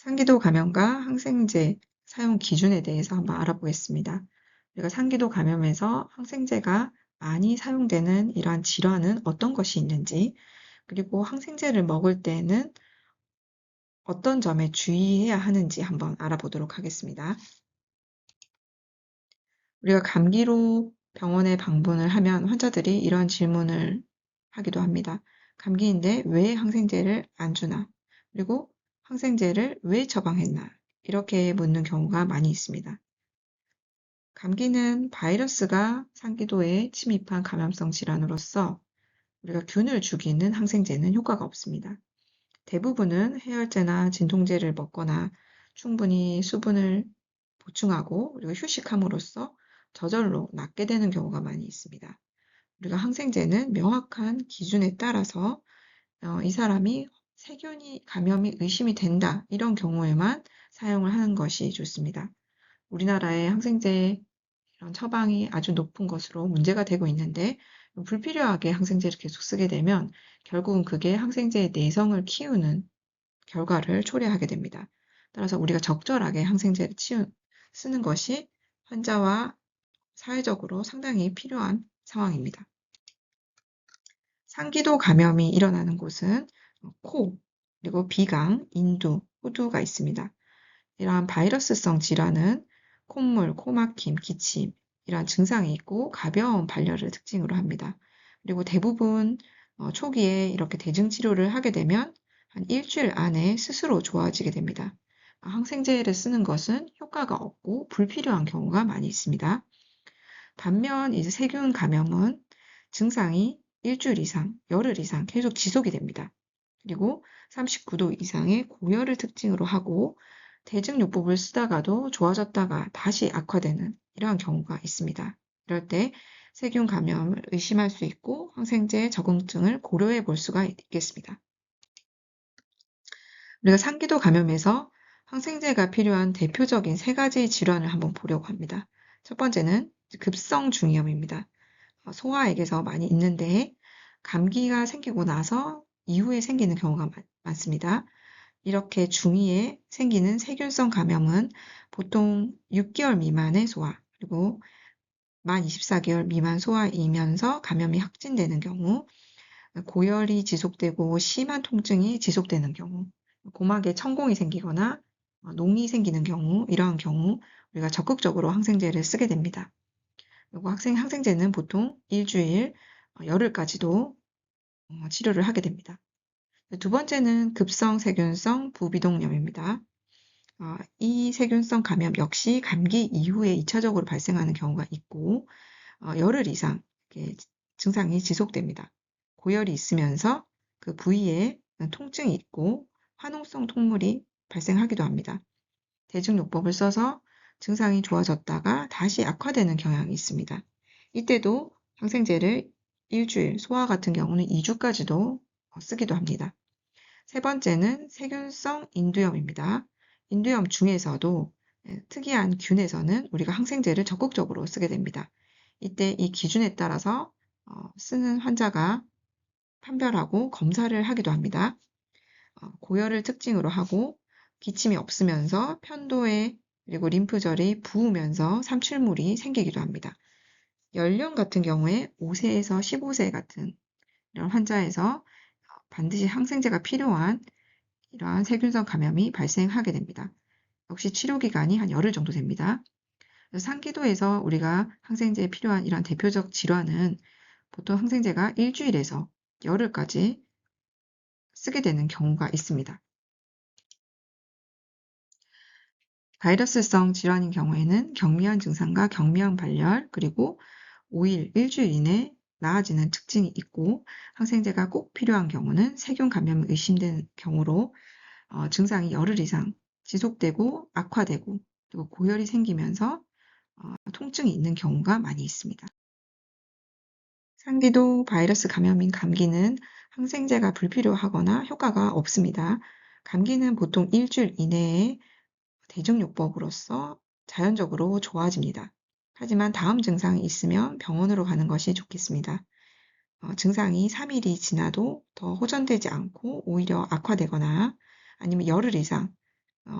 상기도 감염과 항생제 사용 기준에 대해서 한번 알아보겠습니다. 우리가 상기도 감염에서 항생제가 많이 사용되는 이러한 질환은 어떤 것이 있는지, 그리고 항생제를 먹을 때는 어떤 점에 주의해야 하는지 한번 알아보도록 하겠습니다. 우리가 감기로 병원에 방문을 하면 환자들이 이런 질문을 하기도 합니다. 감기인데 왜 항생제를 안 주나? 그리고 항생제를 왜 처방했나? 이렇게 묻는 경우가 많이 있습니다. 감기는 바이러스가 상기도에 침입한 감염성 질환으로서 우리가 균을 죽이는 항생제는 효과가 없습니다. 대부분은 해열제나 진통제를 먹거나 충분히 수분을 보충하고 그리고 휴식함으로써 저절로 낫게 되는 경우가 많이 있습니다. 우리가 항생제는 명확한 기준에 따라서 이 사람이 세균이 감염이 의심이 된다 이런 경우에만 사용을 하는 것이 좋습니다. 우리나라의 항생제 이런 처방이 아주 높은 것으로 문제가 되고 있는데 불필요하게 항생제를 계속 쓰게 되면 결국은 그게 항생제의 내성을 키우는 결과를 초래하게 됩니다. 따라서 우리가 적절하게 항생제를 쓰는 것이 환자와 사회적으로 상당히 필요한 상황입니다. 상기도 감염이 일어나는 곳은 코, 그리고 비강, 인두, 호두가 있습니다. 이러한 바이러스성 질환은 콧물, 코막힘, 기침 이러한 증상이 있고 가벼운 발열을 특징으로 합니다. 그리고 대부분 초기에 이렇게 대증 치료를 하게 되면 한 일주일 안에 스스로 좋아지게 됩니다. 항생제를 쓰는 것은 효과가 없고 불필요한 경우가 많이 있습니다. 반면 이제 세균 감염은 증상이 일주일 이상, 열흘 이상 계속 지속이 됩니다. 그리고 39도 이상의 고열을 특징으로 하고 대증요법을 쓰다가도 좋아졌다가 다시 악화되는 이러한 경우가 있습니다. 이럴 때 세균 감염을 의심할 수 있고 항생제 적응증을 고려해 볼 수가 있겠습니다. 우리가 상기도 감염에서 항생제가 필요한 대표적인 3가지 질환을 한번 보려고 합니다. 첫 번째는 급성 중이염입니다. 소아에게서 많이 있는데 감기가 생기고 나서 이후에 생기는 경우가 많습니다. 이렇게 중이에 생기는 세균성 감염은 보통 6개월 미만의 소아, 그리고 만 24개월 미만 소아이면서 감염이 확진되는 경우, 고열이 지속되고 심한 통증이 지속되는 경우, 고막에 천공이 생기거나 농이 생기는 경우, 이러한 경우 우리가 적극적으로 항생제를 쓰게 됩니다. 그리고 항생제는 보통 일주일, 열흘까지도 치료를 하게 됩니다. 두 번째는 급성 세균성 부비동염입니다. 이 세균성 감염 역시 감기 이후에 2차적으로 발생하는 경우가 있고 열흘 이상 증상이 지속됩니다. 고열이 있으면서 그 부위에 통증이 있고 화농성 통물이 발생하기도 합니다. 대증요법을 써서 증상이 좋아졌다가 다시 악화되는 경향이 있습니다. 이때도 항생제를 일주일, 소아 같은 경우는 2주까지도 쓰기도 합니다. 세 번째는 세균성 인두염입니다. 인두염 중에서도 특이한 균에서는 우리가 항생제를 적극적으로 쓰게 됩니다. 이때 이 기준에 따라서 쓰는 환자가 판별하고 검사를 하기도 합니다. 고열을 특징으로 하고 기침이 없으면서 편도에 그리고 림프절이 부으면서 삼출물이 생기기도 합니다. 연령 같은 경우에 5세에서 15세 같은 이런 환자에서 반드시 항생제가 필요한 이러한 세균성 감염이 발생하게 됩니다. 역시 치료 기간이 한 열흘 정도 됩니다. 상기도에서 우리가 항생제에 필요한 이러한 대표적 질환은 보통 항생제가 일주일에서 열흘까지 쓰게 되는 경우가 있습니다. 바이러스성 질환인 경우에는 경미한 증상과 경미한 발열, 그리고 5일, 일주일 이내 나아지는 특징이 있고 항생제가 꼭 필요한 경우는 세균 감염이 의심되는 경우로 증상이 열흘 이상 지속되고 악화되고 그리고 고열이 생기면서 통증이 있는 경우가 많이 있습니다. 상기도 바이러스 감염인 감기는 항생제가 불필요하거나 효과가 없습니다. 감기는 보통 일주일 이내에 대증요법으로서 자연적으로 좋아집니다. 하지만 다음 증상이 있으면 병원으로 가는 것이 좋겠습니다. 증상이 3일이 지나도 더 호전되지 않고 오히려 악화되거나 아니면 열흘 이상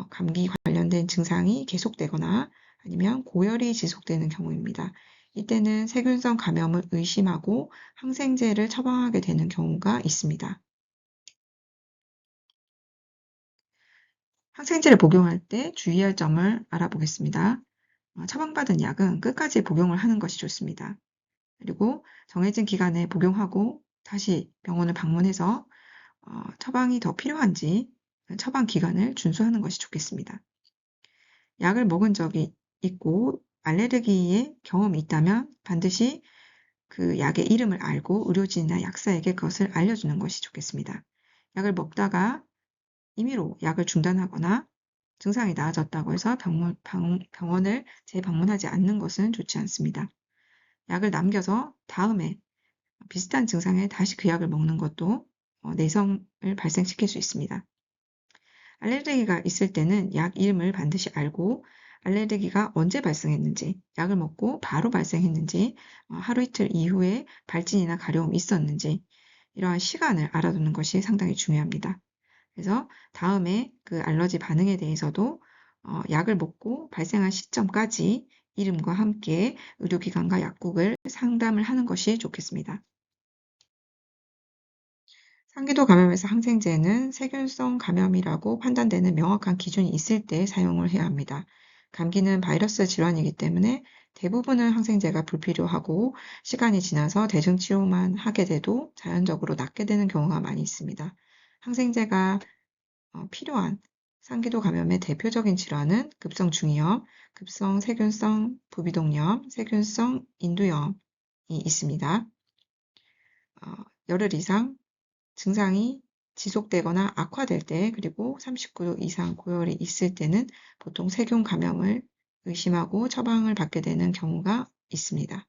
감기 관련된 증상이 계속되거나 아니면 고열이 지속되는 경우입니다. 이때는 세균성 감염을 의심하고 항생제를 처방하게 되는 경우가 있습니다. 항생제를 복용할 때 주의할 점을 알아보겠습니다. 처방받은 약은 끝까지 복용을 하는 것이 좋습니다. 그리고 정해진 기간에 복용하고 다시 병원을 방문해서 처방이 더 필요한지 처방 기간을 준수하는 것이 좋겠습니다. 약을 먹은 적이 있고 알레르기에 경험이 있다면 반드시 그 약의 이름을 알고 의료진이나 약사에게 그것을 알려주는 것이 좋겠습니다. 약을 먹다가 임의로 약을 중단하거나 증상이 나아졌다고 해서 병원을 재방문하지 않는 것은 좋지 않습니다. 약을 남겨서 다음에 비슷한 증상에 다시 그 약을 먹는 것도 내성을 발생시킬 수 있습니다. 알레르기가 있을 때는 약 이름을 반드시 알고 알레르기가 언제 발생했는지, 약을 먹고 바로 발생했는지, 하루 이틀 이후에 발진이나 가려움이 있었는지 이러한 시간을 알아두는 것이 상당히 중요합니다. 그래서 다음에 그 알러지 반응에 대해서도 약을 먹고 발생한 시점까지 이름과 함께 의료기관과 약국을 상담을 하는 것이 좋겠습니다. 상기도 감염에서 항생제는 세균성 감염이라고 판단되는 명확한 기준이 있을 때 사용을 해야 합니다. 감기는 바이러스 질환이기 때문에 대부분은 항생제가 불필요하고 시간이 지나서 대증치료만 하게 돼도 자연적으로 낫게 되는 경우가 많이 있습니다. 항생제가 필요한 상기도 감염의 대표적인 질환은 급성 중이염, 급성 세균성 부비동염, 세균성 인두염이 있습니다. 열흘 이상 증상이 지속되거나 악화될 때 그리고 39도 이상 고열이 있을 때는 보통 세균 감염을 의심하고 처방을 받게 되는 경우가 있습니다.